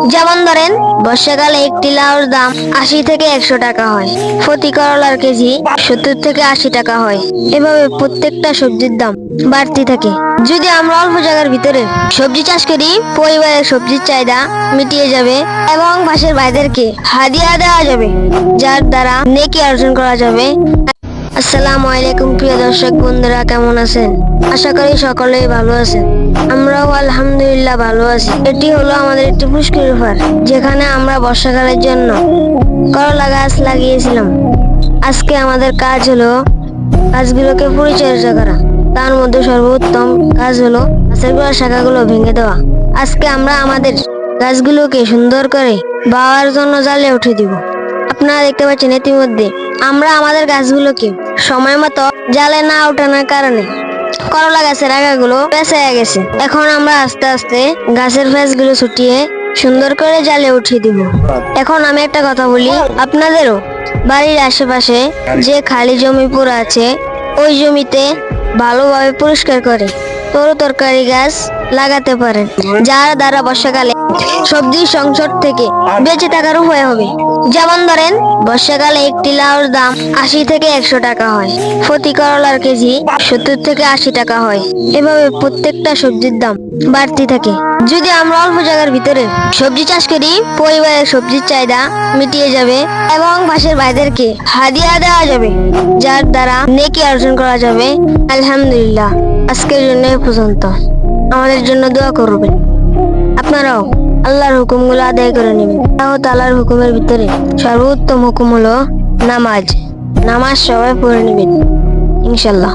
যেমন ধরেন বর্ষাকালে একটি লাউর দাম 80 থেকে 100 টাকা হয়, প্রতি করলার কেজি 70 থেকে 80 টাকা হয়। এভাবে প্রত্যেকটা সবজির দাম বাড়তি থাকে। যদি আমরা অল্প জায়গার ভিতরে সবজি চাষ করি, পরিবারের সবজির চাহিদা মিটিয়ে যাবে এবং পাশের ভাইদেরকে হাদিয়া দেওয়া যাবে, যার দ্বারা নেকি অর্জন করা যাবে। আসসালামু আলাইকুম প্রিয় দর্শক বন্ধুরা, কেমন আছেন? আশা করি সকলেই ভালো আছেন। আমরাও আলহামদুলিল্লাহ ভালো আছি। এটি হলো আমাদের একটি পুষ্কর পার, যেখানে আমরা বর্ষাকালের জন্য করলা গাছ লাগিয়েছিলাম। আজকে আমাদের কাজ হলো গাছগুলোকে পরিচর্যা করা। তার মধ্যে সর্বোত্তম কাজ হলো গাছের গোড়ার শাখাগুলো ভেঙে দেওয়া। আজকে আমরা আমাদের গাছগুলোকে সুন্দর করে বাওয়ার জন্য জালে উঠে দিব। আপনারা দেখতে পাচ্ছেন ইতিমধ্যে আমরা আমাদের গাছগুলোকে সময় মতো জালে না ওঠানোর কারণে করলা গাছের আগাগুলো পেঁচায় গেছে। এখন আমরা আস্তে আস্তে গাছের ফেসগুলো ছুটিয়ে সুন্দর করে জালে উঠিয়ে দিব। এখন আমি একটা কথা বলি, আপনাদেরও বাড়ির আশেপাশে যে খালি জমি পড়ে আছে, ওই জমিতে ভালোভাবে পরিষ্কার করে তরকারি গাছ লাগাতে পারেন, যার দ্বারা বর্ষাকালে সবজির সংকট থেকে বেঁচে থাকার উপায় হবে। যেমন ধরেন বর্ষাকালে একটি লাউর দাম 80 থেকে 100 টাকা হয়, প্রতি করলার কেজি 70 থেকে 80 টাকা হয়। এভাবে প্রত্যেকটা সবজির দাম বাড়তি থাকে। যদি আমরা অল্প জায়গার ভিতরে সবজি চাষ করি, পরিবারের সবজির চাহিদা মিটিয়ে যাবে এবং পাশের ভাইদেরকে হাদিয়া দেওয়া যাবে, যার দ্বারা নেকি অর্জন করা যাবে। আলহামদুলিল্লাহ, আজকের জন্য এ পর্যন্ত। আমাদের জন্য দোয়া করবেন। আপনারাও আল্লাহর হুকুমগুলো আদায় করে নেবেন। আল্লাহ তাআলার হুকুমের ভিতরে সর্বোত্তম হুকুম হলো নামাজ। নামাজ সবাই পড়ে নেবেন ইনশাল্লাহ।